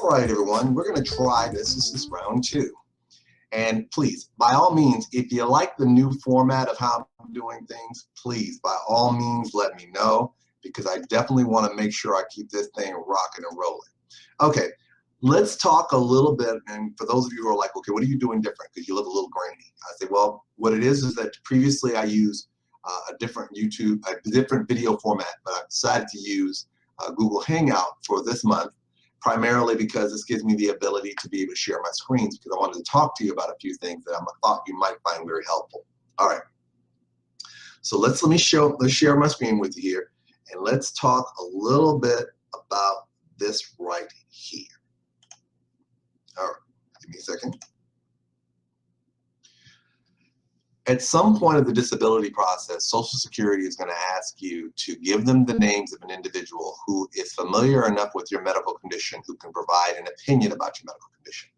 right, everyone, we're going to try this. This is round two. And please, by all means, if you like the new format of how I'm doing things, please, by all means, let me know, because I definitely want to make sure I keep this thing rocking and rolling. Okay, let's talk a little bit. And for those of you who are like, okay, what are you doing different? Because you look a little grainy. I say, well, what it is that previously I used a different video format, but I decided to use Google Hangout for this month, primarily because this gives me the ability to be able to share my screens, because I wanted to talk to you about a few things that I thought you might find very helpful. All right, so let's share my screen with you here, and let's talk a little bit about this right here. All right, give me a second. At some point of the disability process, Social Security is going to ask you to give them the names of an individual who is familiar enough with your medical condition, who can provide an opinion about your medical condition.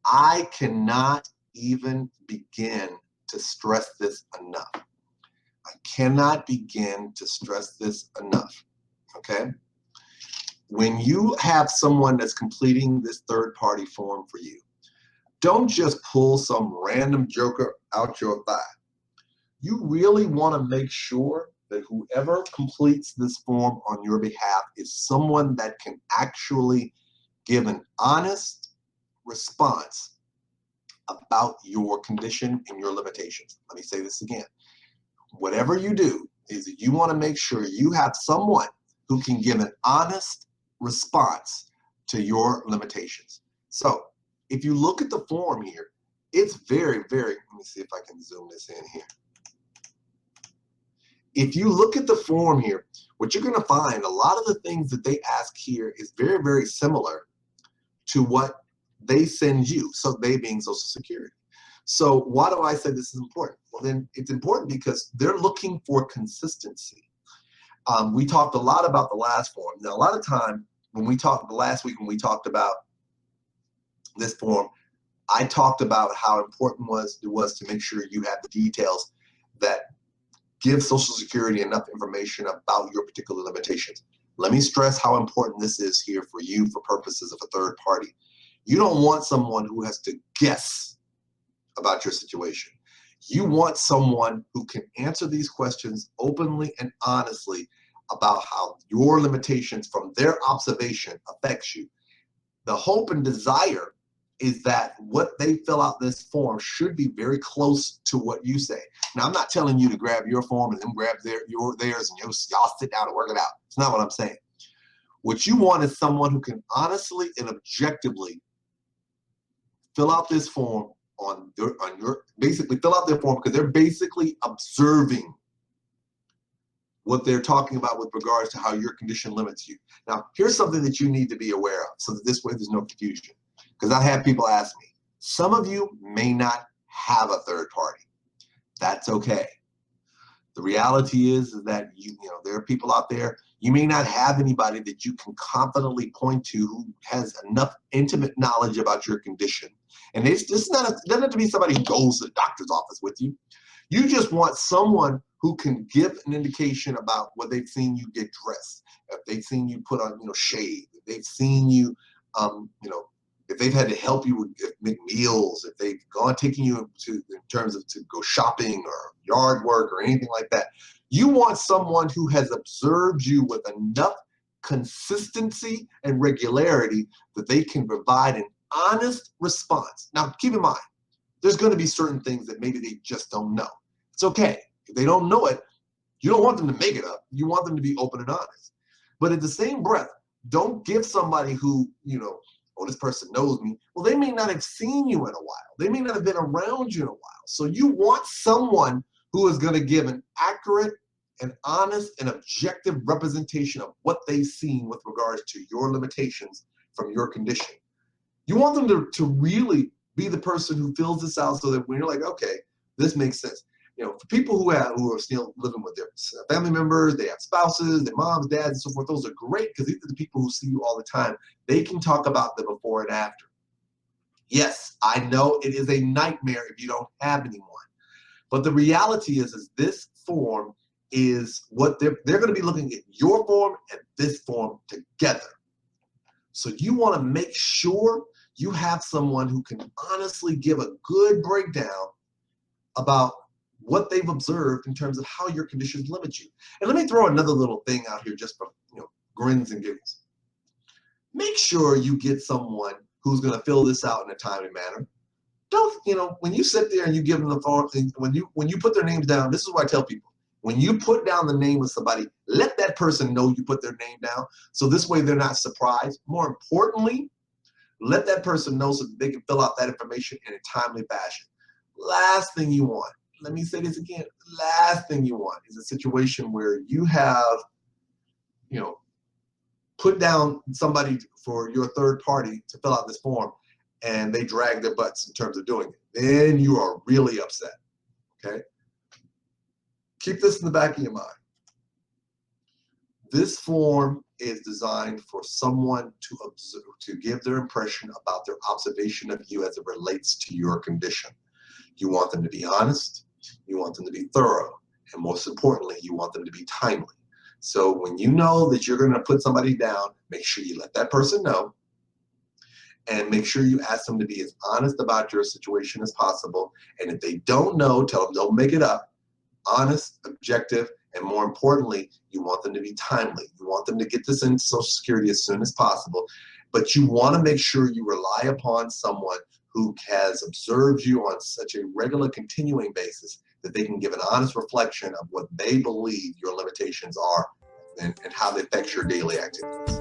I cannot even begin to stress this enough. I cannot begin to stress this enough, okay? When you have someone that's completing this third-party form for you, don't just pull some random joker out your thigh. You really want to make sure that whoever completes this form on your behalf is someone that can actually give an honest response about your condition and your limitations. Let me say this again. Whatever you do is that you want to make sure you have someone who can give an honest response to your limitations. So if you look at the form here, it's very, very, let me see if I can zoom this in here. If you look at the form here, what you're going to find, a lot of the things that they ask here is very, very similar to what they send you, so they being Social Security. So why do I say this is important? Well, then it's important because they're looking for consistency. We talked a lot about the last form. Now, a lot of time when we talked last week, when we talked about this form, I talked about how important it was to make sure you have the details that give Social Security enough information about your particular limitations. Let me stress how important this is here for you for purposes of a third party. You don't want someone who has to guess about your situation. You want someone who can answer these questions openly and honestly about how your limitations from their observation affects you. The hope and desire is that what they fill out this form should be very close to what you say. Now, I'm not telling you to grab your form and then grab theirs and y'all sit down and work it out. It's not what I'm saying. What you want is someone who can honestly and objectively fill out this form basically fill out their form, because they're basically observing what they're talking about with regards to how your condition limits you. Now, here's something that you need to be aware of, so that this way there's no confusion. Because I have people ask me, some of you may not have a third party. That's okay. The reality is that there are people out there, you may not have anybody that you can confidently point to who has enough intimate knowledge about your condition. And it doesn't have to be somebody who goes to the doctor's office with you. You just want someone who can give an indication about what they've seen you get dressed, if they've seen you put on, shade, if they've seen you, if they've had to help you make meals, if they've taking you in terms of to go shopping or yard work or anything like that. You want someone who has observed you with enough consistency and regularity that they can provide an honest response. Now, keep in mind, there's going to be certain things that maybe they just don't know. It's okay. If they don't know it, you don't want them to make it up. You want them to be open and honest. But at the same breath, don't give somebody who, oh, this person knows me. Well, they may not have seen you in a while. They may not have been around you in a while. So you want someone who is going to give an accurate and honest and objective representation of what they've seen with regards to your limitations from your condition. You want them to really be the person who fills this out, so that when you're like, okay, this makes sense. For people who are still living with their family members, they have spouses, their moms, dads, and so forth, those are great, because these are the people who see you all the time. They can talk about the before and after. Yes, I know it is a nightmare if you don't have anyone. But the reality is this form is what they're going to be looking at, your form and this form together. So you want to make sure you have someone who can honestly give a good breakdown about what they've observed in terms of how your conditions limit you. And let me throw another little thing out here just for grins and giggles. Make sure you get someone who's going to fill this out in a timely manner. Don't, when you sit there and you give them the phone, when you put their names down, this is what I tell people. When you put down the name of somebody, let that person know you put their name down. So this way they're not surprised. More importantly, let that person know so that they can fill out that information in a timely fashion. Last thing you want, let me say this again, last thing you want is a situation where you have, put down somebody for your third party to fill out this form and they drag their butts in terms of doing it. Then you are really upset, okay? Keep this in the back of your mind. This form is designed for someone to observe, to give their impression about their observation of you as it relates to your condition. You want them to be honest, you want them to be thorough, and most importantly, you want them to be timely. So when you know that you're going to put somebody down, make sure you let that person know, and make sure you ask them to be as honest about your situation as possible. And if they don't know, tell them don't make it up. Honest, objective, and more importantly, you want them to be timely. You want them to get this into Social Security as soon as possible. But you want to make sure you rely upon someone who has observed you on such a regular, continuing basis that they can give an honest reflection of what they believe your limitations are and how they affect your daily activities.